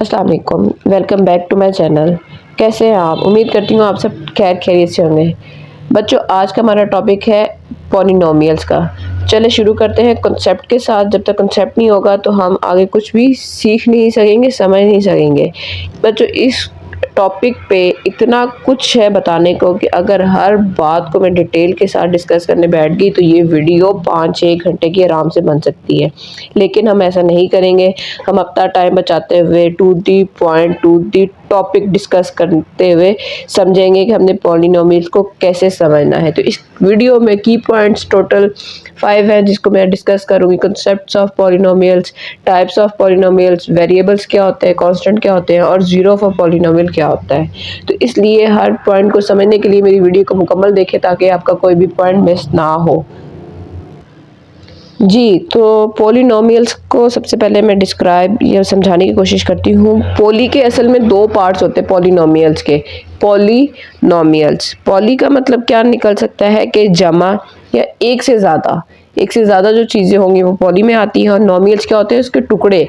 अस्सलाम वालेकुम, welcome back to my channel. कैसे हैं आप? उम्मीद करती हूँ आप सब खैर खैरियत से होंगे। बच्चों, आज का हमारा टॉपिक है पॉलिनोमियल्स का। चले शुरू करते हैं कॉन्सेप्ट के साथ। जब तक कॉन्सेप्ट नहीं होगा तो हम आगे कुछ भी सीख नहीं सकेंगे, समझ नहीं सकेंगे। बच्चों, इस टॉपिक पे इतना कुछ है बताने को कि अगर हर बात को मैं डिटेल के साथ डिस्कस करने बैठ गई तो ये वीडियो 5-6 घंटे की आराम से बन सकती है। लेकिन हम ऐसा नहीं करेंगे। हम अपना टाइम बचाते हुए to the point, to the topic discuss करते हुए समझेंगे कि हमने पॉलिनोमियल्स को कैसे समझना है। तो इस वीडियो में की पॉइंट्स टोटल 5 हैं जिसको मैं डिस्कस करूँगी। Concepts of polynomials, types of polynomials, variables क्या होते हैं, कांस्टेंट क्या होते हैं और जीरो ऑफ पॉलिनोमियल क्या होता है। तो इसलिए हर पॉइंट को समझने के लिए मेरी वीडियो को मुकम्मल देखें ताकि आपका कोई भी पॉइंट मिस ना हो। जी, तो पॉलिनोमियल्स को सबसे पहले मैं डिस्क्राइब या समझाने की कोशिश करती हूँ। पॉली के असल में 2 पार्ट्स होते हैं पॉलिनोमियल्स के। पॉलिनोमियल्स, पॉली का मतलब क्या निकल सकता है कि जमा या एक से ज़्यादा जो चीज़ें होंगी वो पॉली में आती हैं। और नोमियल्स क्या होते हैं? उसके टुकड़े।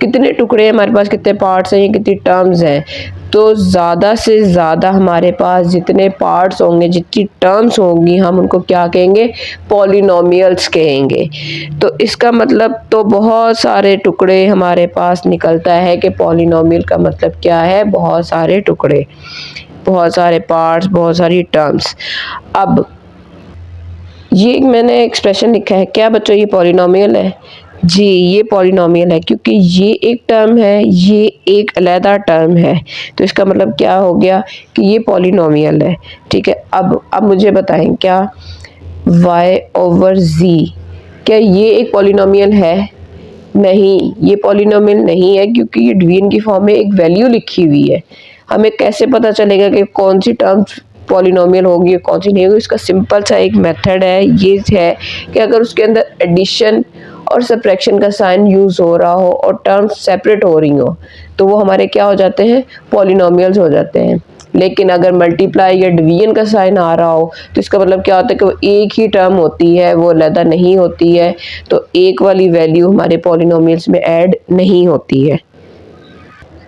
कितने टुकड़े हैं हमारे पास, कितने पार्ट्स हैं, कितनी टर्म्स हैं। तो ज़्यादा से ज़्यादा हमारे पास जितने पार्ट्स होंगे, जितनी टर्म्स होंगी, हम उनको क्या कहेंगे? पॉलिनोमियल्स कहेंगे। तो इसका मतलब तो बहुत सारे टुकड़े हमारे पास निकलता है कि पॉलिनोमियल का मतलब क्या है? बहुत सारे टुकड़े, बहुत सारे पार्ट्स, बहुत सारी टर्म्स। अब ये मैंने एक्सप्रेशन लिखा है। क्या बच्चों ये पॉलिनोमियल है? जी, ये पॉलिनोमियल है क्योंकि ये एक टर्म है, ये एक अलहदा टर्म है। तो इसका मतलब क्या हो गया कि ये पॉलिनोमियल है। ठीक है, अब मुझे बताएं, क्या y/z क्या ये एक पॉलिनोमियल है? नहीं, ये पॉलिनोमियल नहीं है क्योंकि ये डिवीजन की फॉर्म में एक वैल्यू लिखी हुई है। हमें कैसे पता चलेगा कि कौन सी टर्म पॉलिनोमियल होगी, कौन सी नहीं होगी? इसका सिंपल सा एक मेथड है, ये है कि अगर उसके अंदर एडिशन और सब्ट्रैक्शन का साइन यूज़ हो रहा हो और टर्म्स सेपरेट हो रही हो तो वो हमारे क्या हो जाते हैं? पॉलिनोमियल्स हो जाते हैं। लेकिन अगर मल्टीप्लाई या डिवीजन का साइन आ रहा हो तो इसका मतलब क्या होता है कि वो एक ही टर्म होती है, वो अलग नहीं होती है। तो एक वाली वैल्यू हमारे पॉलिनोमियल्स में ऐड नहीं होती है।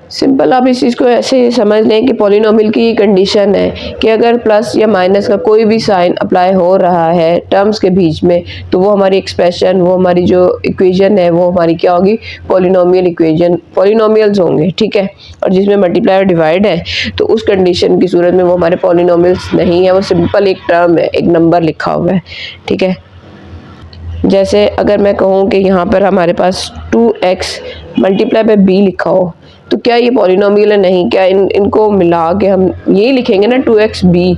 सिंपल आप इस चीज़ को ऐसे समझ लें कि पॉलिनोमियल की कंडीशन है कि अगर प्लस या माइनस का कोई भी साइन अप्लाई हो रहा है टर्म्स के बीच में तो वो हमारी एक्सप्रेशन, वो हमारी जो इक्वेशन है वो हमारी क्या होगी? पॉलिनोमियल इक्वेशन, पॉलिनोमियल्स होंगे। ठीक है, और जिसमें मल्टीप्लाई और डिवाइड है तो उस कंडीशन की सूरत में वो हमारे पॉलिनोमियल्स नहीं है, वो सिंपल एक टर्म है, एक नंबर लिखा हुआ है। ठीक है, जैसे अगर मैं कहूँ कि यहाँ पर हमारे पास 2x मल्टीप्लाई बाय b लिखा हो तो क्या ये पॉलिनोमियल है? नहीं। क्या इनको मिला के हम यही लिखेंगे ना 2xb,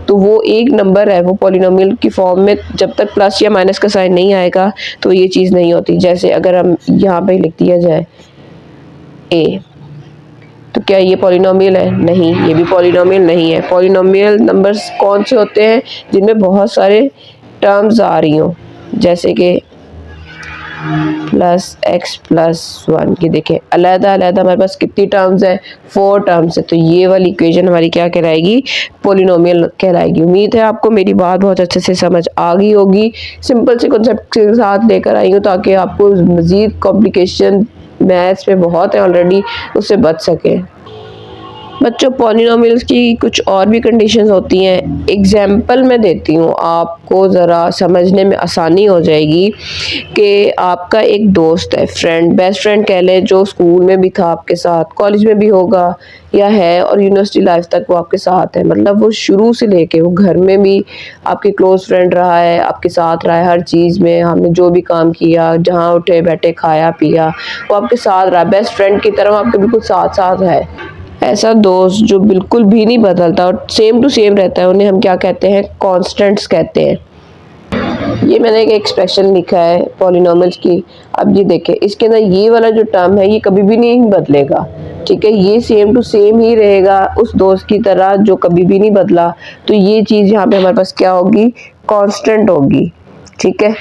तो वो एक नंबर है, वो पॉलिनोमियल की फॉर्म में जब तक प्लस या माइनस का साइन नहीं आएगा तो ये चीज़ नहीं होती। जैसे अगर हम यहाँ पे लिख दिया जाए a, तो क्या ये पॉलिनोमियल है? नहीं, ये भी पॉलिनोमियल नहीं है। पॉलिनोमियल नंबर्स कौन से होते हैं? जिनमें बहुत सारे टर्म्स आ रही हों, जैसे कि +x+1 की देखें अलहदा अलहदा हमारे पास कितनी टर्म्स है? 4 टर्म्स है। तो ये वाली इक्वेशन हमारी क्या कहलाएगी? पॉलिनोमियल कहलाएगी। उम्मीद है आपको मेरी बात बहुत अच्छे से समझ आ गई होगी। सिंपल से कॉन्सेप्ट के साथ लेकर आई हूँ ताकि आपको मज़ीद कॉम्प्लिकेशन मैथ्स में बहुत है ऑलरेडी, उससे बच सके। बच्चों, पॉलिनोमियल्स की कुछ और भी कंडीशंस होती हैं। एग्जाम्पल मैं देती हूँ, आपको ज़रा समझने में आसानी हो जाएगी कि आपका एक दोस्त है, फ्रेंड, बेस्ट फ्रेंड कह लें, जो स्कूल में भी था आपके साथ, कॉलेज में भी होगा या है, और यूनिवर्सिटी लाइफ तक वो आपके साथ है। मतलब वो शुरू से लेके वो घर में भी आपके क्लोज फ्रेंड रहा है, आपके साथ रहा है हर चीज़ में। हमने जो भी काम किया, जहाँ उठे बैठे खाया पिया, वो आपके साथ रहा, बेस्ट फ्रेंड की तरह आपके बिल्कुल साथ साथ है। ऐसा दोस्त जो बिल्कुल भी नहीं बदलता और सेम टू सेम रहता है, उन्हें हम क्या कहते हैं? कांस्टेंट्स कहते हैं। ये मैंने एक एक्सप्रेशन लिखा है पॉलिनोमियल्स की। अब ये देखें, इसके अंदर ये वाला जो टर्म है ये कभी भी नहीं बदलेगा। ठीक है, ये सेम टू सेम ही रहेगा उस दोस्त की तरह जो कभी भी नहीं बदला। तो ये चीज़ यहाँ पे हमारे पास क्या होगी? कांस्टेंट होगी। ठीक है,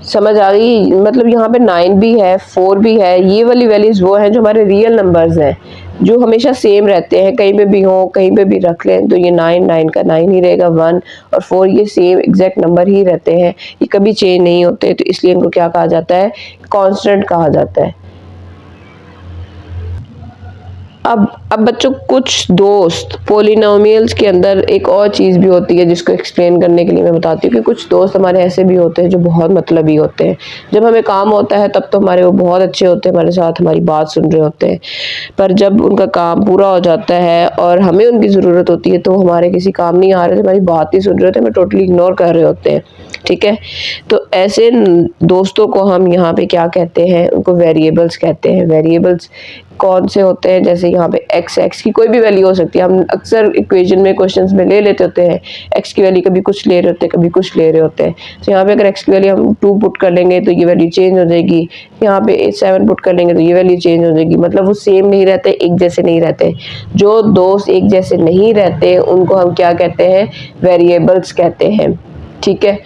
समझ आ गई? मतलब यहाँ पे 9 भी है, 4 भी है। ये वाली वैल्यूज वो हैं जो हमारे रियल नंबर्स हैं, जो हमेशा सेम रहते हैं, कहीं पे भी हो, कहीं पे भी रख लें तो ये 9 का 9 ही रहेगा। 1 और 4 ये सेम एग्जैक्ट नंबर ही रहते हैं, ये कभी चेंज नहीं होते। तो इसलिए इनको क्या कहा जाता है? कांस्टेंट कहा जाता है। अब बच्चों कुछ दोस्त पोलिनोमियल्स के अंदर एक और चीज़ भी होती है जिसको एक्सप्लेन करने के लिए मैं बताती हूँ कि कुछ दोस्त हमारे ऐसे भी होते हैं जो बहुत मतलबी होते हैं। जब हमें काम होता है तब तो हमारे वो बहुत अच्छे होते हैं, हमारे साथ हमारी बात सुन रहे होते हैं, पर जब उनका काम पूरा हो जाता है और हमें उनकी ज़रूरत होती है तो हमारे किसी काम नहीं आ रहे थे, हमारी बात नहीं सुन रहे होते, हमें टोटली इग्नोर कर रहे होते हैं। ठीक है, तो ऐसे दोस्तों को हम यहाँ पे क्या कहते हैं, उनको वेरिएबल्स कहते हैं। वेरिएबल्स कौन से होते हैं, जैसे यहाँ पे एक्स की कोई भी वैल्यू हो सकती है। हम अक्सर इक्वेशन में, क्वेश्चंस में ले लेते होते हैं एक्स की वैल्यू, कभी कुछ ले रहे होते हैं, कभी कुछ ले रहे होते हैं। तो यहाँ पे अगर एक्स की वैल्यू हम 2 पुट कर लेंगे तो ये वैल्यू चेंज हो जाएगी, यहाँ पे 7 पुट कर लेंगे तो ये वैल्यू चेंज हो जाएगी। मतलब वो सेम नहीं रहते, एक जैसे नहीं रहते। जो दोस्त एक जैसे नहीं रहते उनको हम क्या कहते हैं, वेरिएबल्स कहते हैं। ठीक है,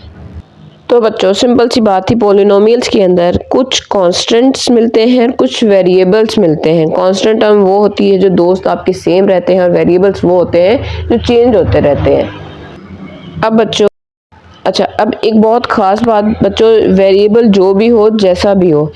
तो बच्चों सिंपल सी बात थी, पोलिनोमियल्स के अंदर कुछ कांस्टेंट्स मिलते हैं, कुछ वेरिएबल्स मिलते हैं। कांस्टेंट टर्म वो होती है जो दोस्त आपके सेम रहते हैं और वेरिएबल्स वो होते हैं जो चेंज होते रहते हैं। अब बच्चों अब एक बहुत ख़ास बात बच्चों, वेरिएबल जो भी हो, जैसा भी हो,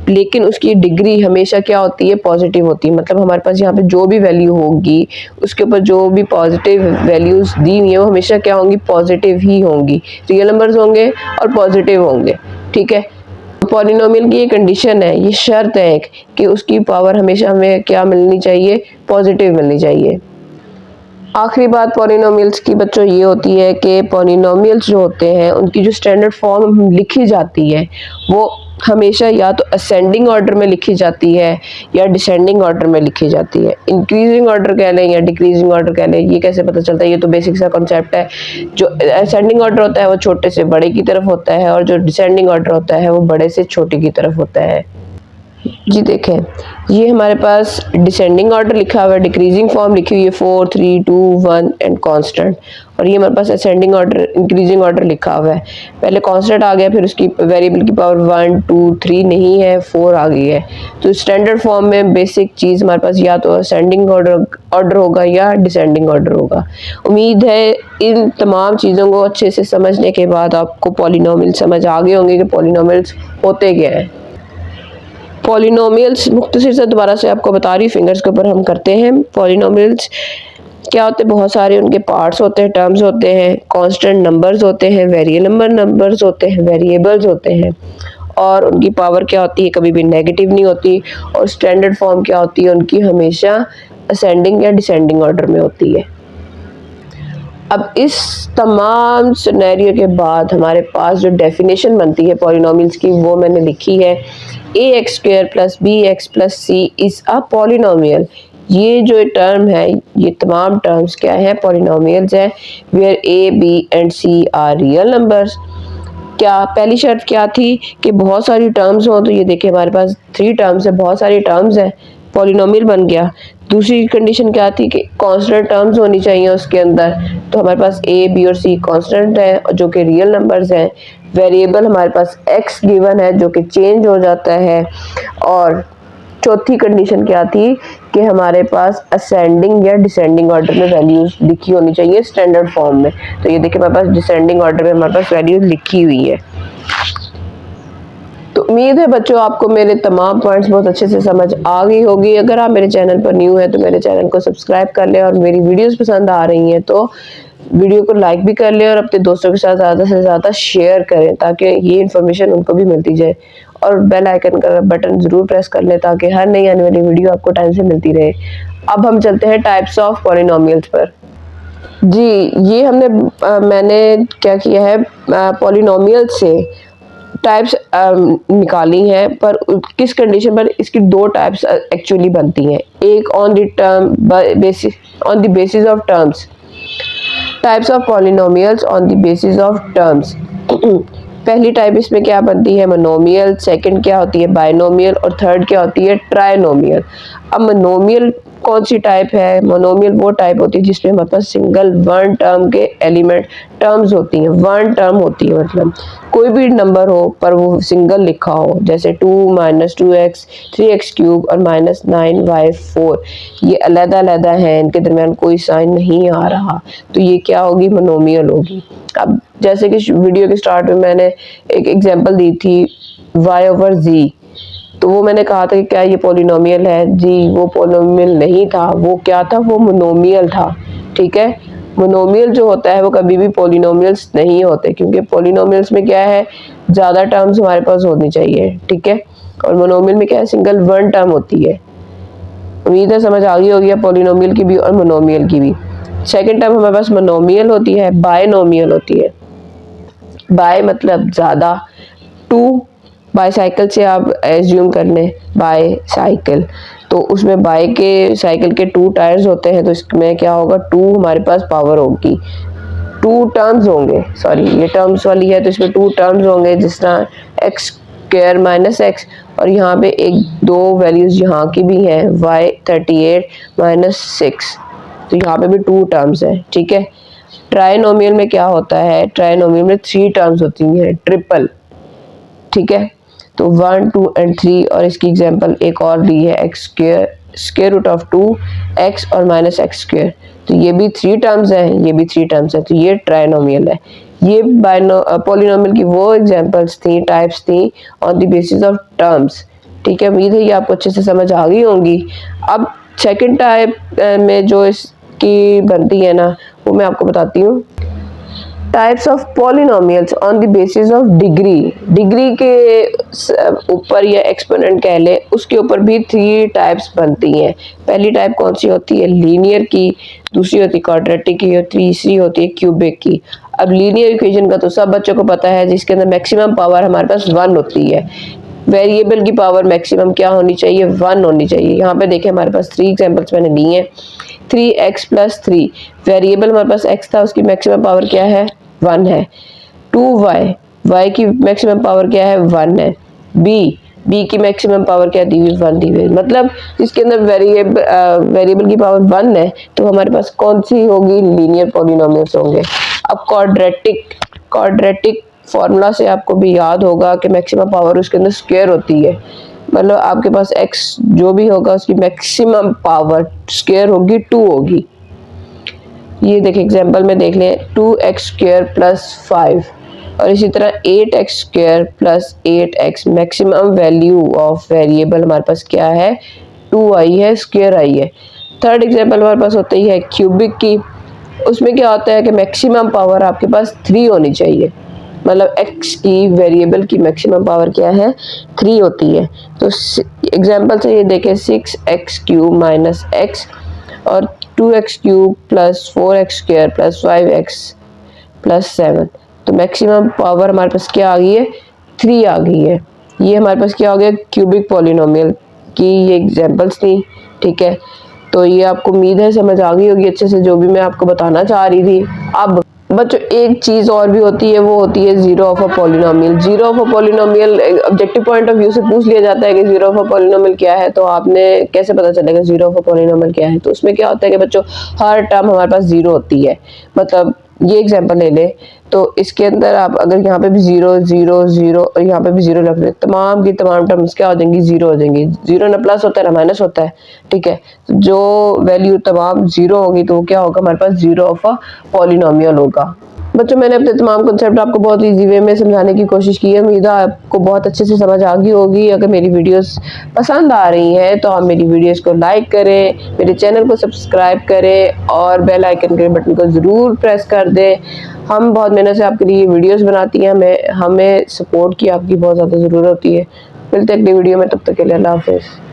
लेकिन उसकी डिग्री हमेशा क्या होती है, पॉजिटिव होती है। मतलब हमारे पास यहाँ पे जो भी वैल्यू होगी उसके ऊपर जो भी पॉजिटिव वैल्यूज़ दी हुई है वो हमेशा क्या होंगी, पॉजिटिव ही होंगी। रियल नंबर्स होंगे और पॉजिटिव होंगे। ठीक है, पॉलिनोमियल की ये कंडीशन है, ये शर्त है एक, कि उसकी पावर हमेशा हमें क्या मिलनी चाहिए, पॉजिटिव मिलनी चाहिए। आखिरी बात पॉलिनोमियल्स की बच्चों ये होती है कि पॉलिनोमियल्स जो होते हैं उनकी जो स्टैंडर्ड फॉर्म लिखी जाती है वो हमेशा या तो असेंडिंग ऑर्डर में लिखी जाती है या डिसेंडिंग ऑर्डर में लिखी जाती है। इंक्रीजिंग ऑर्डर कह लें या डिक्रीजिंग ऑर्डर कह लें, ये कैसे पता चलता है, ये तो बेसिक सा कॉन्सेप्ट है। जो असेंडिंग ऑर्डर होता है वो छोटे से बड़े की तरफ होता है और जो डिसेंडिंग ऑर्डर होता है वो बड़े से छोटे की तरफ होता है। जी देखें, ये हमारे पास डिसेंडिंग ऑर्डर लिखा हुआ है, डिक्रीजिंग फॉर्म लिखी हुई है 4 3 2 1 एंड कांस्टेंट, और ये हमारे पास असेंडिंग ऑर्डर, इंक्रीजिंग ऑर्डर लिखा हुआ है। पहले कांस्टेंट आ गया, फिर उसकी वेरिएबल की पावर 1 2 3 नहीं है, 4 आ गई है। तो स्टैंडर्ड फॉर्म में बेसिक चीज़ हमारे पास या तो असेंडिंग ऑर्डर होगा या डिसेंडिंग ऑर्डर होगा। उम्मीद है इन तमाम चीज़ों को अच्छे से समझने के बाद आपको पॉलिनोमियल समझ आ गए होंगे कि पॉलिनोमियल्स होते क्या हैं। पॉलिनोमियल्स मुख्तसर से दोबारा से आपको बता रही, फिंगर्स के ऊपर हम करते हैं। पॉलिनोमियल्स क्या होते हैं, बहुत सारे उनके पार्ट्स होते हैं, टर्म्स होते हैं, कांस्टेंट नंबर्स होते हैं, वेरिएबल नंबर्स होते हैं, वेरिएबल्स होते हैं, और उनकी पावर क्या होती है, कभी भी नेगेटिव नहीं होती। और स्टैंडर्ड फॉर्म क्या होती है उनकी, हमेशा असेंडिंग या डिसेंडिंग ऑर्डर में होती है। अब इस तमाम सिनेरियो के बाद हमारे पास जो डेफिनेशन बनती है पॉलिनोमियल्स की वो मैंने लिखी है, ax² + bx + c is a polynomial. ये जो टर्म है, ये तमाम टर्म्स क्या है, पॉलिनोमियल्स हैं, where a b and c are real numbers. क्या पहली शर्त क्या थी कि बहुत सारी टर्म्स हो, तो ये देखिए हमारे पास 3 टर्म्स है, बहुत सारी टर्म्स हैं, पॉलिनोमियल बन गया। दूसरी कंडीशन क्या थी कि कांस्टेंट टर्म्स होनी चाहिए उसके अंदर, तो हमारे पास a b और c कांस्टेंट है जो कि रियल नंबर्स हैं। वेरिएबल हमारे पास x गिवन है जो कि चेंज हो जाता है। और चौथी कंडीशन क्या थी कि हमारे पास असेंडिंग या डिसेंडिंग ऑर्डर में वैल्यूज लिखी होनी चाहिए स्टैंडर्ड फॉर्म में। तो ये देखिए हमारे पास डिसेंडिंग ऑर्डर में हमारे पास वैल्यूज लिखी हुई है। तो उम्मीद है बच्चों आपको मेरे तमाम पॉइंट्स बहुत अच्छे से समझ आ गई होगी। अगर आप मेरे चैनल पर न्यू हैं तो मेरे चैनल को सब्सक्राइब कर लें, और मेरी वीडियोस पसंद आ रही हैं तो वीडियो को लाइक भी कर लें और अपने दोस्तों के साथ ज़्यादा से ज़्यादा शेयर करें ताकि ये इन्फॉर्मेशन उनको भी मिलती जाए। और बेल आइकन का बटन ज़रूर प्रेस कर लें ताकि हर नई आने वाली वीडियो आपको टाइम से मिलती रहे। अब हम चलते हैं टाइप्स ऑफ पॉलिनोमियल्स पर। जी, ये मैंने क्या किया है, पॉलिनोमियल से टाइप्स निकाली हैं, पर किस कंडीशन पर, इसकी 2 टाइप्स एक्चुअली बनती हैं। एक on the basis of terms, types of polynomials on the basis of terms. पहली टाइप इसमें क्या बनती है, मोनोमियल, सेकंड क्या होती है, बाइनोमियल, और थर्ड क्या होती है, ट्राइनोमियल। अब मोनोमियल कौन सी टाइप है, मोनोमियल वो टाइप होती है जिसमें हमारे पास सिंगल वन टर्म के एलिमेंट टर्म्स होती हैं। वन टर्म होती है मतलब कोई भी नंबर हो पर वो सिंगल लिखा हो, जैसे 2 - 2x 3x³ और -9y4, ये अलग-अलग हैं, इनके दरमियान कोई साइन नहीं आ रहा, तो ये क्या होगी, मोनोमियल होगी। अब जैसे कि वीडियो के स्टार्ट में मैंने एक एग्जांपल दी थी y/z, तो वो मैंने कहा था कि क्या ये पॉलिनोमियल है? जी वो पॉलिनोमियल नहीं था, वो क्या था? वो मोनोमियल था। ठीक है, मोनोमियल जो होता है वो कभी भी पॉलिनोमियल्स नहीं होते, क्योंकि पॉलिनोमियल्स में क्या है, ज़्यादा टर्म्स हमारे पास होनी चाहिए। ठीक है, और मोनोमियल में क्या है, सिंगल वन टर्म होती है। उम्मीद है समझ आ गई होगी पॉलिनोमियल की भी और मोनोमियल की भी। सेकंड टर्म हमारे पास मोनोमियल होती है, बायनोमियल होती है। बाय मतलब ज़्यादा, टू बाईसाइकिल से आप एज्यूम कर लें, बाईसाइकिल, तो उसमें बाय के साइकिल के 2 टायर्स होते हैं, तो इसमें क्या होगा, 2 हमारे पास पावर होगी, 2 टर्म्स होंगे, सॉरी ये टर्म्स वाली है तो इसमें 2 टर्म्स होंगे, जिस तरह एक्स स्क्वायर माइनस एक्स, और यहाँ पे एक दो वैल्यूज यहाँ की भी हैं, y38 माइनस 6, तो यहाँ पे भी 2 टर्म्स है। ठीक है, ट्राइनोमियल में क्या होता है, ट्राइनोमियल में 3 टर्म्स होती हैं, ट्रिपल। ठीक है, तो 1 2 एंड 3, और इसकी एग्जांपल एक और दी है, x square square root of 2 x और माइनस एक्स स्क्वायर, तो ये भी 3 टर्म्स है, ये भी 3 टर्म्स है, तो ये ट्राइनोमियल है। ये पॉलिनोमियल की वो एग्जांपल्स थी, टाइप्स थी on the basis of terms. ठीक है, उम्मीद है ये आपको अच्छे से समझ आ गई होंगी। अब सेकंड टाइप में जो इसकी बनती है ना, वो मैं आपको बताती हूँ। Types of polynomials on the basis of degree, degree के ऊपर या एक्सपोनेंट कह ले, उसके ऊपर भी 3 टाइप्स बनती हैं। पहली टाइप कौन सी होती है, लीनियर की, दूसरी होती है क्वाड्रेटिक की, और तीसरी होती है क्यूबिक की। अब लीनियर इक्वेशन का तो सब बच्चों को पता है, जिसके अंदर मैक्सिमम पावर हमारे पास 1 होती है। वेरिएबल की पावर मैक्सिमम क्या होनी चाहिए, 1 होनी चाहिए। यहाँ पे देखें हमारे पास 3 एग्जांपल्स मैंने दी हैं। 3x प्लस 3, वेरिएबल हमारे पास x था, उसकी मैक्सिमम पावर क्या है, 1 है। 2y, y की मैक्सिमम पावर क्या है, 1 है। b की मैक्सिमम पावर क्या दी हुई, 1 दी हुई। मतलब जिसके अंदर वेरिएबल की पावर 1 है, तो हमारे पास कौन सी होगी, लीनियर पॉलिनोमियल्स होंगे। अब क्वाड्रेटिक फॉर्मूला से आपको भी याद होगा कि मैक्सिमम पावर उसके अंदर स्क्वायर होती है, मतलब आपके पास x जो भी होगा उसकी मैक्सिमम पावर स्क्वायर होगी, 2 होगी। ये देखिए एग्जांपल में देख लें, 2x स्क्वायर प्लस 5, और इसी तरह 8x square plus 8x, maximum value of variable हमारे पास क्या है, 2 आई है, स्क्वायर आई है। थर्ड एग्जांपल हमारे पास होती है क्यूबिक की, उसमें क्या होता है कि मैक्सिमम पावर आपके पास 3 होनी चाहिए, मतलब x की वेरिएबल की मैक्सिमम पावर क्या है, 3 होती है। तो एग्जांपल से ये देखें, 6x क्यूब माइनस x और 2x cube plus 4x square plus 5x plus 7, तो मैक्सिमम पावर हमारे पास क्या आ गई है, 3 आ गई है। ये हमारे पास क्या हो गया, क्यूबिक पॉलिनोमियल की ये एग्जांपल्स थी। ठीक है, तो ये आपको उम्मीद है समझ आ गई होगी अच्छे से, जो भी मैं आपको बताना चाह रही थी। अब बच्चों एक चीज और भी होती है, वो होती है zero of a polynomial. Zero of a polynomial objective point of view से पूछ लिया जाता है कि जीरो ऑफ अ पॉलिनोमियल क्या है, तो आपने कैसे पता चलेगा जीरो ऑफ अ पॉलिनोमियल क्या है। तो उसमें क्या होता है कि बच्चों हर टर्म हमारे पास जीरो होती है। मतलब ये एग्जांपल ले ले, तो इसके अंदर आप अगर यहाँ पे भी 0 0 0 और यहाँ पे भी 0 रख दे, तमाम की तमाम टर्म्स क्या हो जाएंगी, 0 हो जाएंगी। 0 ना प्लस होता है ना माइनस होता है। ठीक है, जो वैल्यू तमाम 0 होगी तो क्या होगा, हमारे पास जीरो ऑफ अ पॉलिनोमियल होगा। बच्चों मैंने अपने तमाम कॉन्सेप्ट आपको बहुत इजी वे में समझाने की कोशिश की है, उम्मीद है आपको बहुत अच्छे से समझ आ गई होगी। अगर मेरी वीडियोस पसंद आ रही हैं तो आप मेरी वीडियोस को लाइक करें, मेरे चैनल को सब्सक्राइब करें और बेल आइकन के बटन को ज़रूर प्रेस कर दें। हम बहुत मेहनत से आपके लिए वीडियोस बनाती हैं, हमें सपोर्ट की आपकी बहुत ज़्यादा ज़रूरत होती है। मिलते हैं अगली वीडियो में, तब तक के लिए अल्लाह हाफिज़।